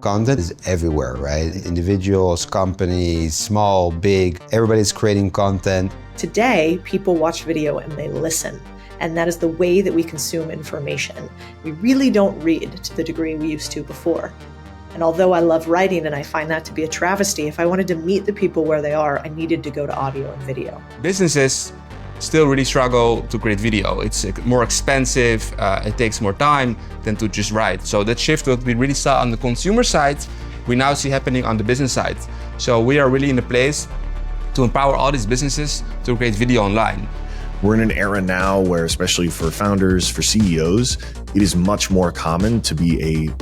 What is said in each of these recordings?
Content is everywhere, right? Individuals, companies, small, big, everybody's creating content. Today, people watch video and they listen. And that is the way that we consume information. We really don't read to the degree we used to before. And although I love writing and I find that to be a travesty, if I wanted to meet the people where they are, I needed to go to audio and video. Businesses still really struggle to create video. It's more expensive, it takes more time than to just write. So that shift that we really saw on the consumer side, we now see happening on the business side. So we are really in a place to empower all these businesses to create video online. We're in an era now where, especially for founders, for CEOs, it is much more common to be a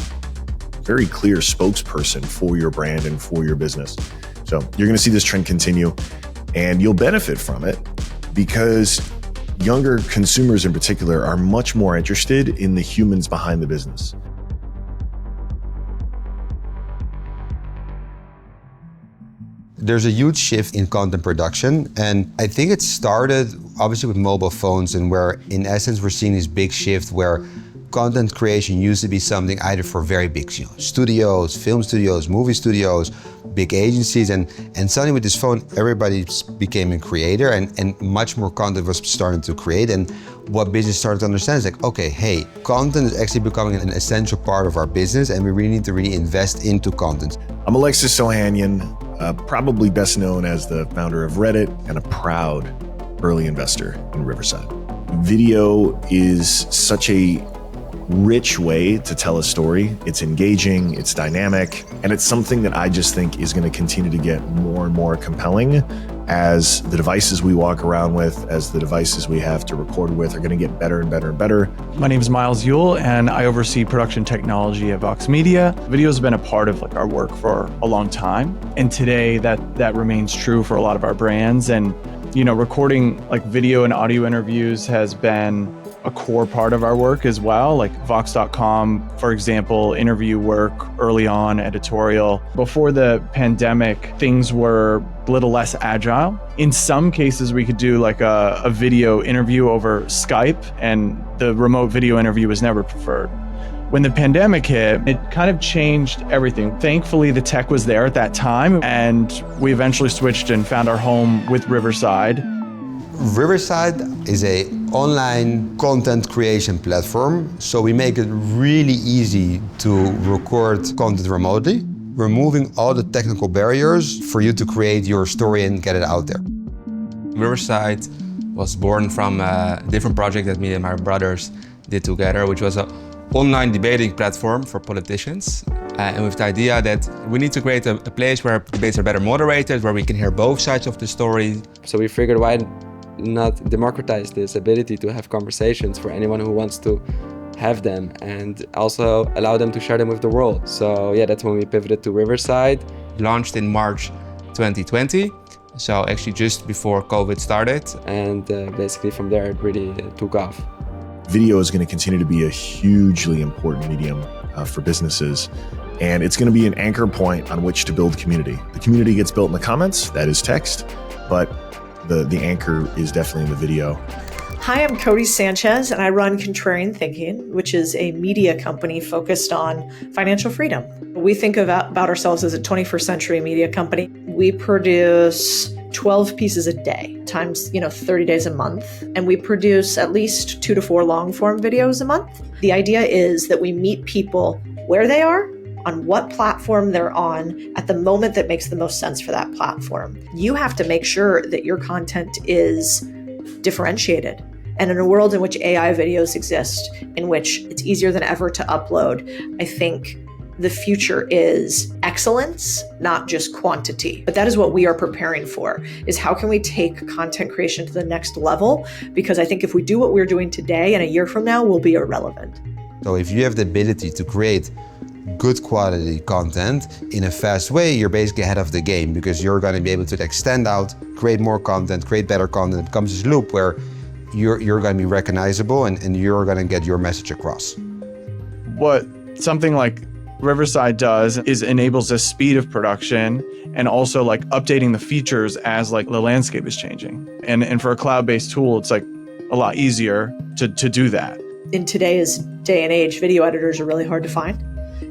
very clear spokesperson for your brand and for your business. So you're going to see this trend continue, and you'll benefit from it because younger consumers in particular are much more interested in the humans behind the business. There's a huge shift in content production, and I think it started obviously with mobile phones, and where in essence we're seeing this big shift where content creation used to be something either for very big studios, film studios, movie studios, big agencies, and suddenly with this phone, everybody became a creator, and much more content was starting to create. And what business started to understand is like, okay, hey, content is actually becoming an essential part of our business, and we really need to invest into content. I'm Alexis Ohanian, probably best known as the founder of Reddit and a proud early investor in Riverside. Video is such a rich way to tell a story. It's engaging, it's dynamic, and it's something that I just think is going to continue to get more and more compelling as the devices we walk around with, as the devices we have to record with are going to get better and better and better. My name is Miles Yule, and I oversee production technology at Acumen Media. Video has been a part of our work for a long time, and today that remains true for a lot of our brands. And recording video and audio interviews has been a core part of our work as well. Like Vox.com, for example, interview work early on, editorial. Before the pandemic, things were a little less agile. In some cases, we could do a video interview over Skype, and the remote video interview was never preferred. When the pandemic hit, it kind of changed everything. Thankfully, the tech was there at that time, and we eventually switched and found our home with Riverside. Riverside is an online content creation platform, so we make it really easy to record content remotely, removing all the technical barriers for you to create your story and get it out there. Riverside was born from a different project that me and my brothers did together, which was an online debating platform for politicians. And with the idea that we need to create a place where debates are better moderated, where we can hear both sides of the story. So we figured, why not democratize this ability to have conversations for anyone who wants to have them, and also allow them to share them with the world. So yeah, that's when we pivoted to Riverside. Launched in March 2020, so actually just before COVID started. And basically from there it really took off. Video is going to continue to be a hugely important medium for businesses, and it's going to be an anchor point on which to build community. The community gets built in the comments, that is text, but the anchor is definitely in the video. Hi, I'm Cody Sanchez, and I run Contrarian Thinking, which is a media company focused on financial freedom. We think about ourselves as a 21st century media company. We produce 12 pieces a day times 30 days a month, and we produce at least 2 to 4 long form videos a month. The idea is that we meet people where they are, on what platform they're on, at the moment that makes the most sense for that platform. You have to make sure that your content is differentiated. And in a world in which AI videos exist, in which it's easier than ever to upload, I think the future is excellence, not just quantity. But that is what we are preparing for, is how can we take content creation to the next level? Because I think if we do what we're doing today, and a year from now, we'll be irrelevant. So if you have the ability to create good quality content in a fast way, you're basically ahead of the game, because you're going to be able to extend out, create more content, create better content. It becomes this loop where you're going to be recognizable and you're going to get your message across. What something like Riverside does is enables the speed of production and also updating the features as the landscape is changing. And for a cloud-based tool, it's a lot easier to do that. In today's day and age, video editors are really hard to find.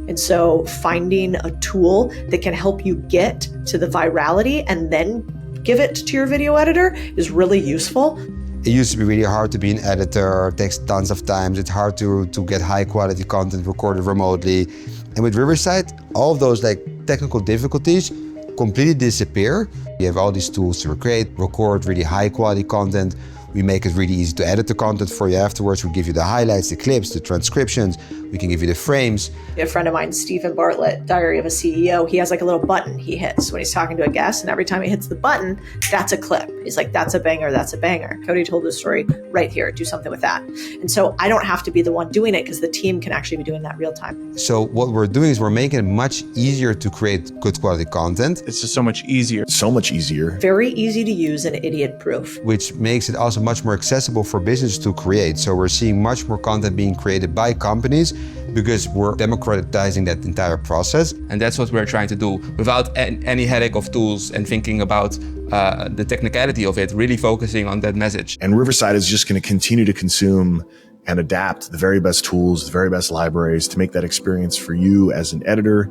And so finding a tool that can help you get to the virality and then give it to your video editor is really useful. It used to be really hard to be an editor, it takes tons of time, it's hard to get high quality content recorded remotely. And with Riverside, all of those technical difficulties completely disappear. You have all these tools to record really high quality content. We make it really easy to edit the content for you afterwards. We give you the highlights, the clips, the transcriptions. We can give you the frames. A friend of mine, Stephen Bartlett, Diary of a CEO, he has like a little button he hits when he's talking to a guest. And every time he hits the button, that's a clip. He's like, that's a banger, that's a banger. Cody told this story right here, do something with that. And so I don't have to be the one doing it because the team can actually be doing that real time. So what we're doing is we're making it much easier to create good quality content. It's just so much easier. So much easier. Very easy to use and idiot proof. Which makes it also much more accessible for business to create. So we're seeing much more content being created by companies because we're democratizing that entire process. And that's what we're trying to do without any headache of tools and thinking about the technicality of it, really focusing on that message. And Riverside is just going to continue to consume and adapt the very best tools, the very best libraries to make that experience for you as an editor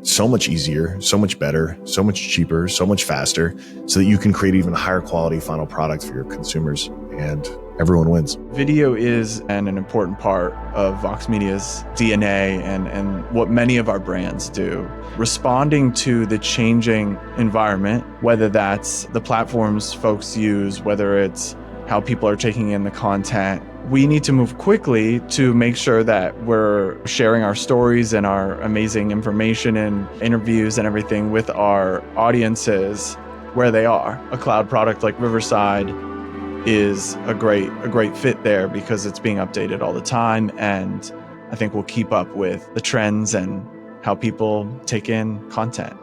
so much easier, so much better, so much cheaper, so much faster, so that you can create even higher quality final products for your consumers, and everyone wins. Video is an important part of Vox Media's DNA and what many of our brands do. Responding to the changing environment, whether that's the platforms folks use, whether it's how people are taking in the content, we need to move quickly to make sure that we're sharing our stories and our amazing information and interviews and everything with our audiences where they are. A cloud product like Riverside is a great fit there because it's being updated all the time, and I think we'll keep up with the trends and how people take in content.